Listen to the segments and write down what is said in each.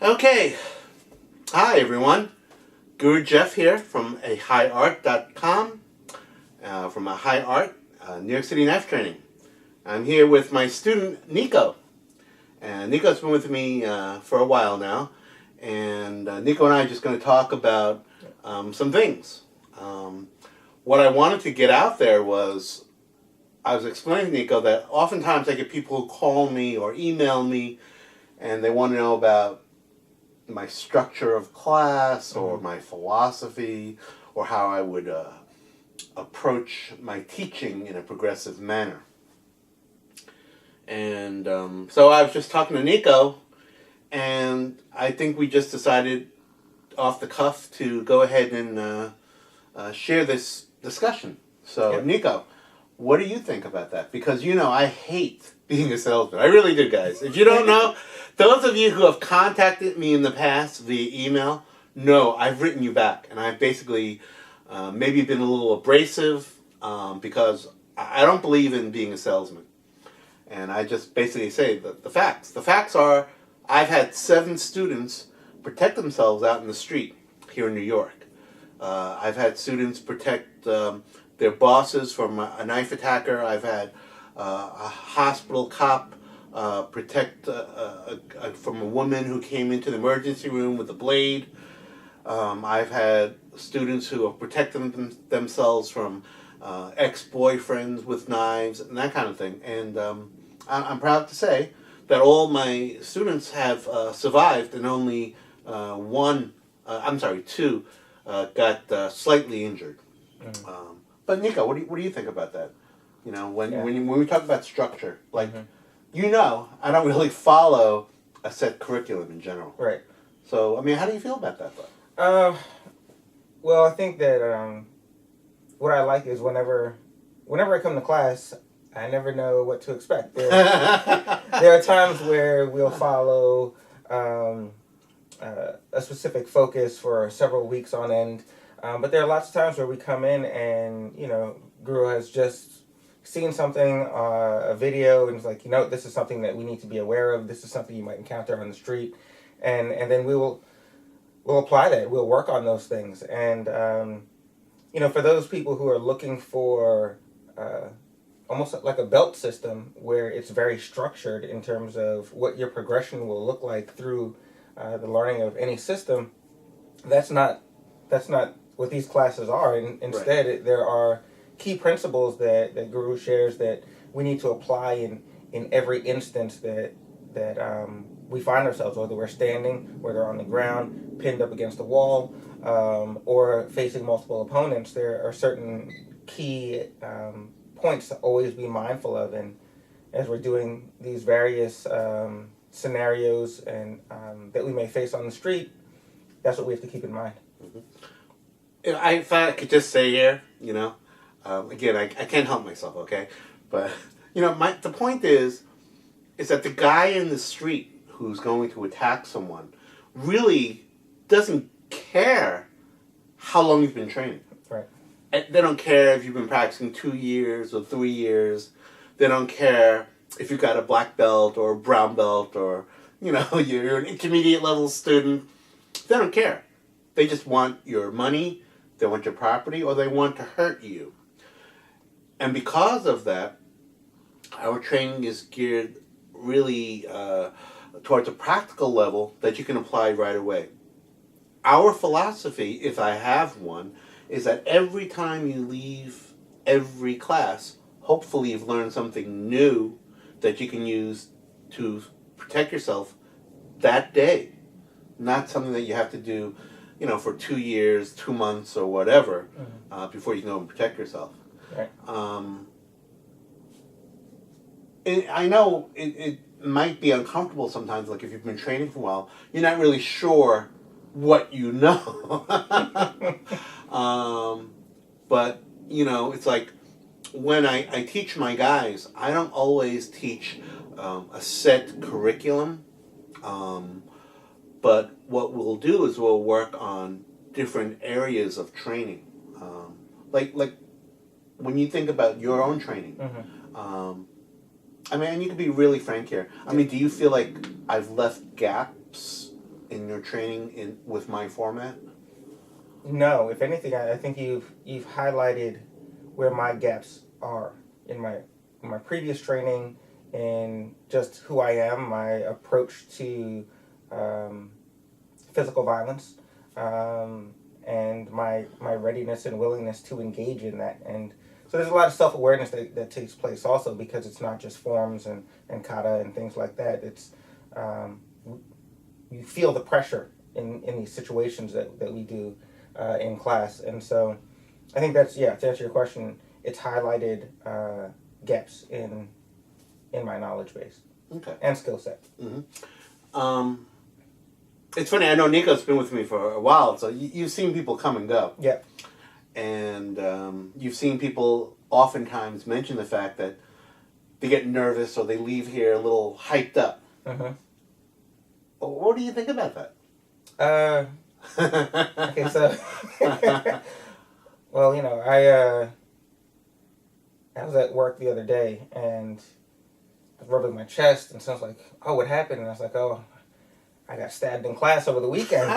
Okay. Hi, everyone. Guru Jeff here from ahighart.com, from a High Art, New York City knife training. I'm here with my student, Nico. And Nico's been with me for a while now. And Nico and I are just going to talk about some things. What I wanted to get out there was, I was explaining to Nico that oftentimes I get people who call me or email me and they want to know about my structure of class or my philosophy or how I would approach my teaching in a progressive manner. And so I was just talking to Nico, and I think we just decided off the cuff to go ahead and share this discussion. So, Yep. Nico, what do you think about that? Because, I hate being a salesman. I really do, guys. If you don't know, those of you who have contacted me in the past via email, know I've written you back. And I've basically maybe been a little abrasive because I don't believe in being a salesman. And I just basically say the facts. The facts are I've had 7 students protect themselves out in the street here in New York. I've had students protect their bosses from a knife attacker. I've had a hospital cop protect from a woman who came into the emergency room with a blade. I've had students who have protected themselves from ex-boyfriends with knives and that kind of thing. And I'm proud to say that all my students have survived, and only 2 got slightly injured. But Nico, what do you think about that? When we talk about structure, like I don't really follow a set curriculum in general. Right. So how do you feel about that though? Well, I think that what I like is whenever I come to class, I never know what to expect. There are times where we'll follow a specific focus for several weeks on end. But there are lots of times where we come in and, Guru has just seen something, a video, and it's like, this is something that we need to be aware of. This is something you might encounter on the street. And then we'll apply that. We'll work on those things. And, for those people who are looking for almost like a belt system where it's very structured in terms of what your progression will look like through the learning of any system, that's not what these classes are. Instead, Right. There are key principles that Guru shares that we need to apply in every instance that we find ourselves, whether we're standing, whether on the ground, pinned up against a wall, or facing multiple opponents. There are certain key points to always be mindful of, and as we're doing these various scenarios and that we may face on the street, that's what we have to keep in mind. Mm-hmm. If I could just say here, again, I can't help myself, okay? But, the point is that the guy in the street who's going to attack someone really doesn't care how long you've been training. Right. They don't care if you've been practicing 2 years or 3 years. They don't care if you've got a black belt or a brown belt or, you're an intermediate level student. They don't care. They just want your money, they want your property, or they want to hurt you. And because of that, our training is geared really towards a practical level that you can apply right away. Our philosophy, if I have one, is that every time you leave every class, hopefully you've learned something new that you can use to protect yourself that day. Not something that you have to do, for 2 years, 2 months, or whatever, before you can go and protect yourself. Right. I know it might be uncomfortable sometimes, like if you've been training for a while, you're not really sure what you know. But, it's like when I teach my guys, I don't always teach a set curriculum. But what we'll do is we'll work on different areas of training. Like when you think about your own training, and you can be really frank here. Do you feel like I've left gaps in your training with my format? No, if anything, I think you've highlighted where my gaps are in my previous training, in just who I am, my approach to physical violence, and my readiness and willingness to engage in that. And so there's a lot of self-awareness that takes place also, because it's not just forms and kata and things like that. It's you feel the pressure in these situations that we do in class. And so I think that's, to answer your question, it's highlighted gaps in my knowledge base. Okay. And skill set. Mm-hmm. It's funny, I know Nico's been with me for a while, so you've seen people come and go. Yeah. And you've seen people oftentimes mention the fact that they get nervous or they leave here a little hyped up. Uh-huh. What do you think about that? Okay, so well, I was at work the other day and I was rubbing my chest, and someone's like, "Oh, what happened?" And I was like, "Oh, I got stabbed in class over the weekend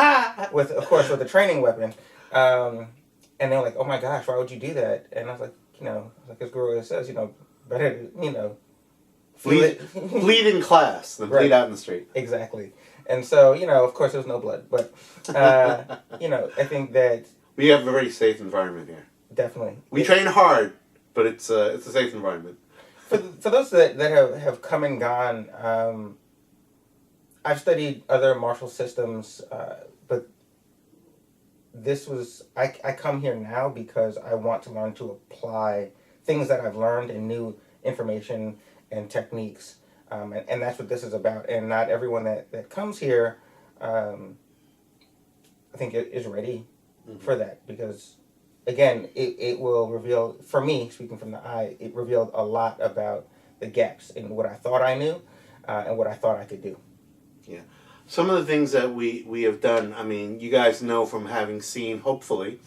with a training weapon." And they're like, "Oh my gosh, why would you do that?" And I was like, as Guru says, better, bleed in class than bleed out in the street. Exactly. And so, of course, there's no blood, but I think that we have a very safe environment here. Definitely, we train hard, but it's a safe environment. For those that have come and gone, I've studied other martial systems, but this was I come here now because I want to learn to apply things that I've learned and new information and techniques. And that's what this is about. And not everyone that comes here, I think, is ready for that. Because, again, it will reveal, for me, speaking from the eye, it revealed a lot about the gaps in what I thought I knew and what I thought I could do. Yeah. Some of the things that we have done, I mean, you guys know from having seen, hopefully,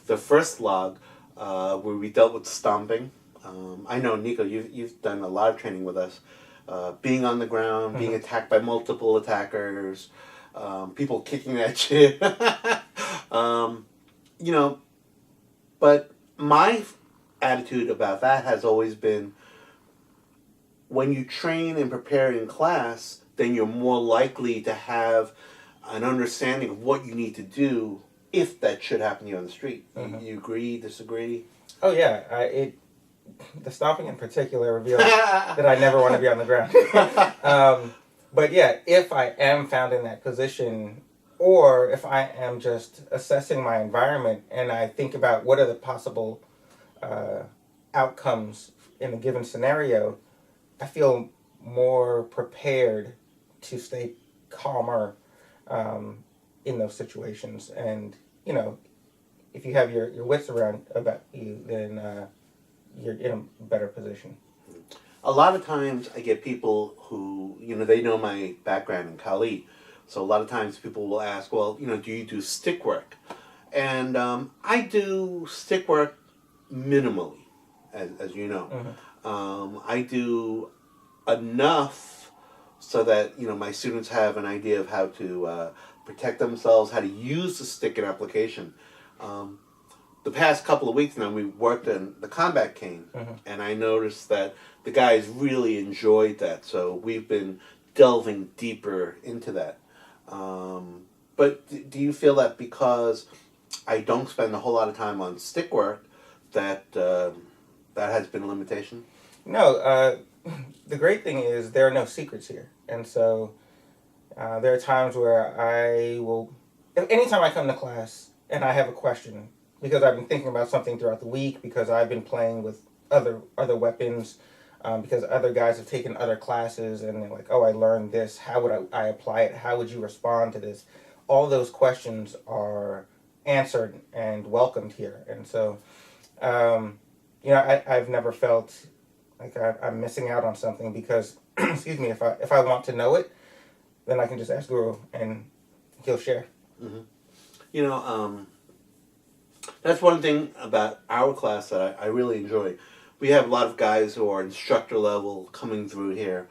the first log where we dealt with stomping. I know, Nico, you've done a lot of training with us. Being on the ground, being attacked by multiple attackers, people kicking at you. But my attitude about that has always been, when you train and prepare in class, then you're more likely to have an understanding of what you need to do if that should happen to you on the street. You agree, disagree? Oh, yeah. The stomping in particular revealed that I never want to be on the ground. But yeah, if I am found in that position, or if I am just assessing my environment and I think about what are the possible outcomes in a given scenario, I feel more prepared to stay calmer in those situations. And, if you have your wits around about you, then you're in a better position. A lot of times I get people who, they know my background in Kali. So a lot of times people will ask, well, do you do stick work? And I do stick work minimally, as you know. I do enough so that, my students have an idea of how to protect themselves, how to use the stick in application. The past couple of weeks now, we worked on the combat cane, and I noticed that the guys really enjoyed that. So we've been delving deeper into that. But do you feel that because I don't spend a whole lot of time on stick work, that that has been a limitation? No. The great thing is there are no secrets here. And so there are times where I will, anytime I come to class and I have a question, because I've been thinking about something throughout the week, because I've been playing with other weapons, because other guys have taken other classes and they're like, oh, I learned this. How would I apply it? How would you respond to this? All those questions are answered and welcomed here. And so, I've never felt like I'm missing out on something because, excuse me, if I want to know it, then I can just ask Guru and he'll share. That's one thing about our class that I really enjoy. We have a lot of guys who are instructor level coming through here.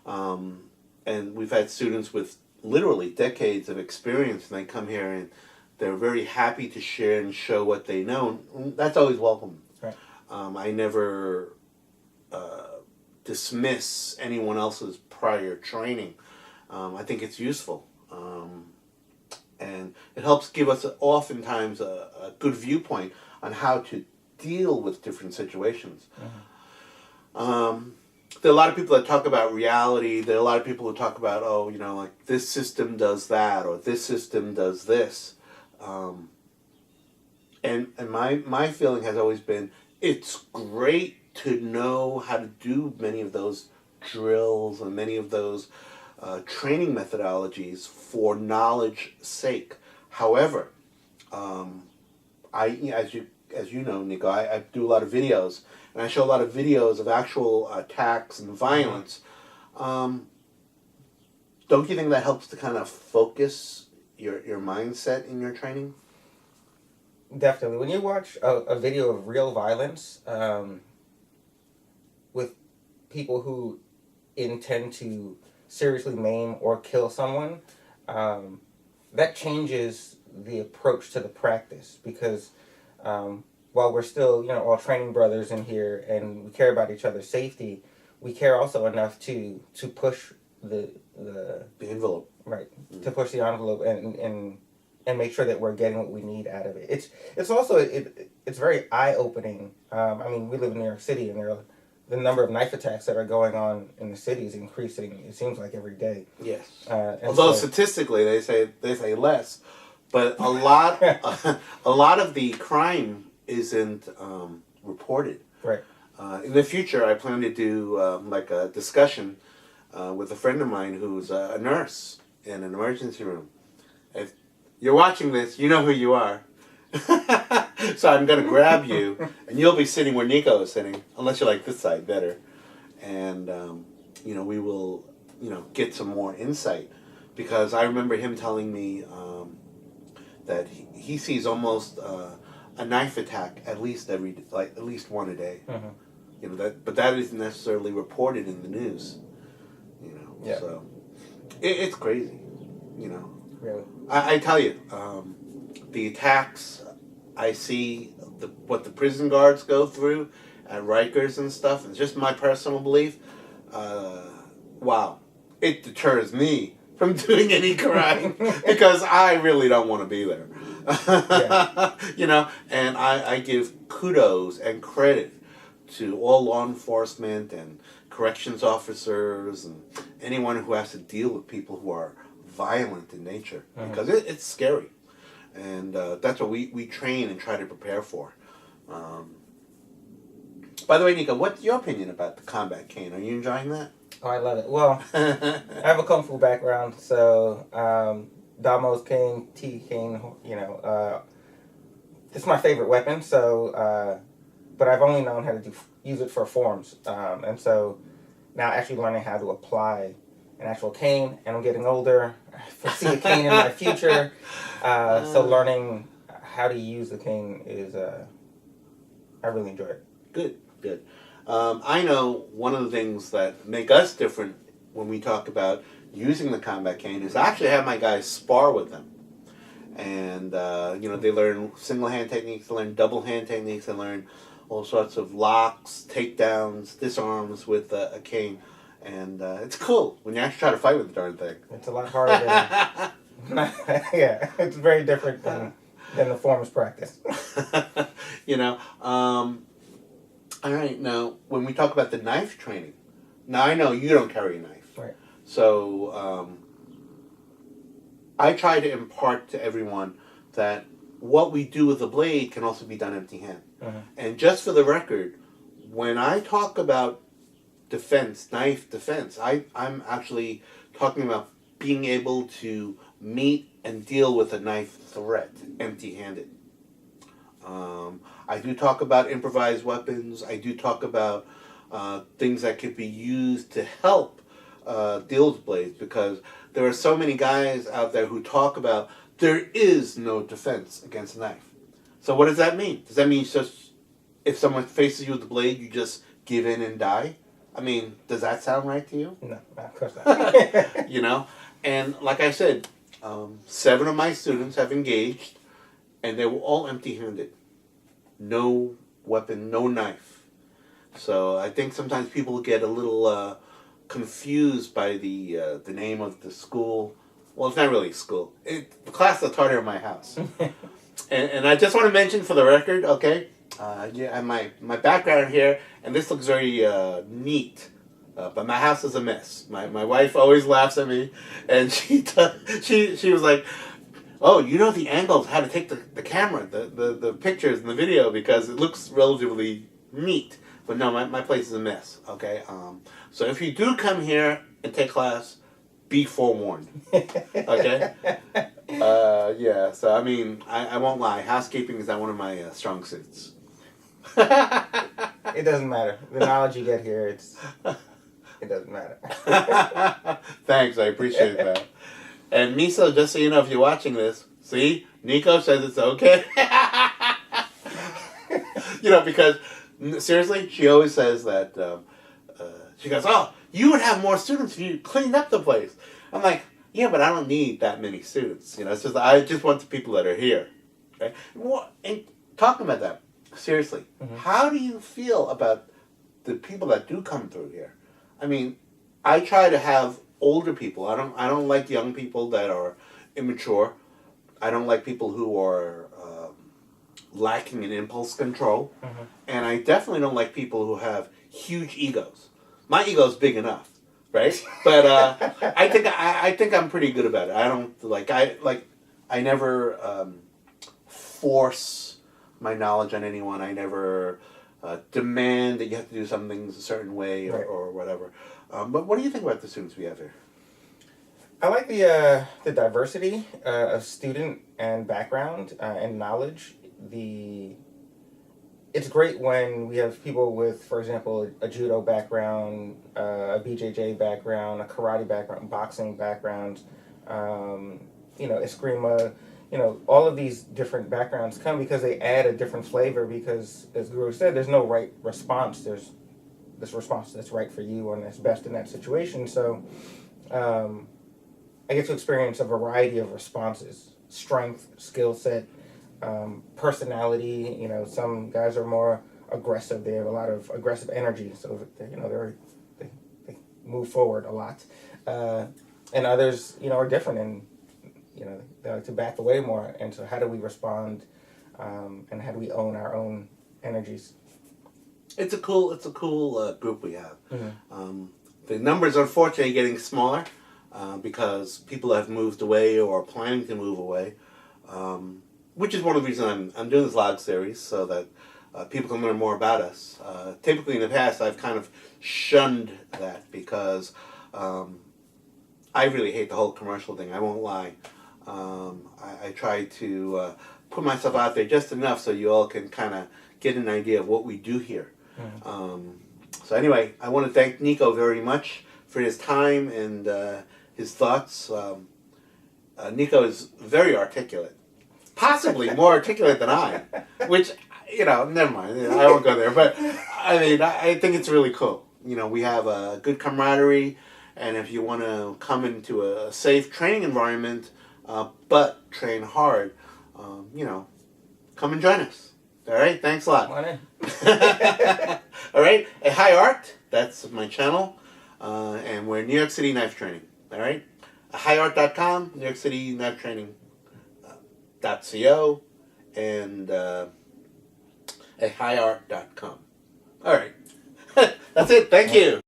And we've had students with literally decades of experience, and they come here and they're very happy to share and show what they know. And that's always welcome. Right. I never dismiss anyone else's prior training. I think it's useful. And it helps give us oftentimes a good viewpoint on how to deal with different situations. There are a lot of people that talk about reality. There are a lot of people who talk about, oh, you know, like this system does that or this system does this. And my feeling has always been, it's great to know how to do many of those drills and many of those training methodologies for knowledge's sake. However, as you know, Nico, I do a lot of videos, and I show a lot of videos of actual attacks and violence. Don't you think that helps to kind of focus your mindset in your training? Definitely. When you watch a video of real violence with people who intend to seriously maim or kill someone, that changes the approach to the practice, because while we're still, you know, all training brothers in here and we care about each other's safety, we care also enough to push the envelope. Right. To push the envelope and make sure that we're getting what we need out of it. It's also it's very eye-opening. I mean, we live in New York City, and the number of knife attacks that are going on in the city is increasing. It seems like every day. Yes. Although statistically they say less, but a lot of the crime isn't reported. Right. In the future, I plan to do like a discussion with a friend of mine who's a nurse in an emergency room. If you're watching this, you know who you are. So I'm going to grab you, and you'll be sitting where Nico is sitting, unless you like this side better. And, you know, we will, you know, get some more insight. Because I remember him telling me that he sees almost a knife attack at least one a day. Mm-hmm. You know, but that isn't necessarily reported in the news. You know, yeah. So it's crazy. You know, really. I tell you, the attacks I see, what the prison guards go through at Rikers and stuff. It's just my personal belief. Wow, it deters me from doing any crime because I really don't want to be there. Yeah. You know, and I give kudos and credit to all law enforcement and corrections officers and anyone who has to deal with people who are violent in nature, because it's scary. And that's what we train and try to prepare for. By the way, Nico, what's your opinion about the combat cane? Are you enjoying that? Oh, I love it. Well, I have a Kung Fu background, so Damo's cane, T cane, you know, it's my favorite weapon, so, but I've only known how to use it for forms, and so now actually learning how to apply an actual cane, and I'm getting older, I foresee a cane in my future, so learning how to use the cane is, I really enjoy it. Good. I know one of the things that make us different when we talk about using the combat cane is I actually have my guys spar with them. And, you know, they learn single hand techniques, they learn double hand techniques, they learn all sorts of locks, takedowns, disarms with a cane. And it's cool when you actually try to fight with the darn thing. It's a lot harder than... yeah, it's very different than the forms practice. You know, all right, now, when we talk about the knife training, now I know you don't carry a knife. Right. So, I try to impart to everyone that what we do with a blade can also be done empty-hand. And just for the record, when I talk about defense, knife defense, I'm actually talking about being able to meet and deal with a knife threat empty-handed. I do talk about improvised weapons. I do talk about things that could be used to help deal with blades, because there are so many guys out there who talk about there is no defense against a knife. So what does that mean? Does that mean just if someone faces you with the blade, you just give in and die? I mean, does that sound right to you? No, of course not. You know? And like I said, 7 of my students have engaged, and they were all empty-handed. No weapon, no knife. So I think sometimes people get a little confused by the name of the school. Well, it's not really a school. The class that's taught here in my house. and I just want to mention for the record, okay, yeah, my background here, and this looks very neat. But my house is a mess. My wife always laughs at me, and she was like, "Oh, you know the angles, how to take the camera, the pictures and the video because it looks relatively neat." But no, my place is a mess. Okay, so if you do come here and take class, be forewarned. Okay. Yeah. So I mean, I won't lie. Housekeeping is not one of my strong suits. It doesn't matter. The knowledge you get here, it doesn't matter. Thanks, I appreciate that. And Miso, just so you know, if you're watching this, see, Nico says it's okay. Because seriously, she always says that. She goes, "Oh, you would have more students if you cleaned up the place." I'm like, "Yeah, but I don't need that many students. It's just I just want the people that are here." Okay. And talking about that, seriously, how do you feel about the people that do come through here? I mean, I try to have older people. I don't like young people that are immature. I don't like people who are lacking in impulse control. And I definitely don't like people who have huge egos. My ego's big enough, right? But I think I'm pretty good about it. I don't I never force my knowledge on anyone. I never demand that you have to do some things a certain way or whatever. But what do you think about the students we have here? I like the diversity of student and background and knowledge. It's great when we have people with, for example, a judo background, a BJJ background, a karate background, boxing background, Eskrima. All of these different backgrounds come because they add a different flavor because, as Guru said, there's no right response. There's this response that's right for you and that's best in that situation. So I get to experience a variety of responses, strength, skill set, personality. Some guys are more aggressive. They have a lot of aggressive energy. So, they move forward a lot. And others, are different and, they like to back away more. And so how do we respond and how do we own our own energies? It's a cool group we have. The numbers are unfortunately getting smaller because people have moved away or are planning to move away, which is one of the reasons I'm doing this log series so that people can learn more about us. Typically in the past I've kind of shunned that because I really hate the whole commercial thing. I won't lie. I try to put myself out there just enough so you all can kind of get an idea of what we do here. So anyway, I want to thank Nico very much for his time and his thoughts. Nico is very articulate, possibly more articulate than I, which, never mind. I won't go there. But I mean, I think it's really cool. We have a good camaraderie, and if you want to come into a safe training environment, but train hard, come and join us. All right, thanks a lot. Come on in. All right, A High Art, that's my channel, and we're New York City Knife Training. All right, highart.com, New York City Knife Training .co, and ahighart.com. All right, that's it. Thank you.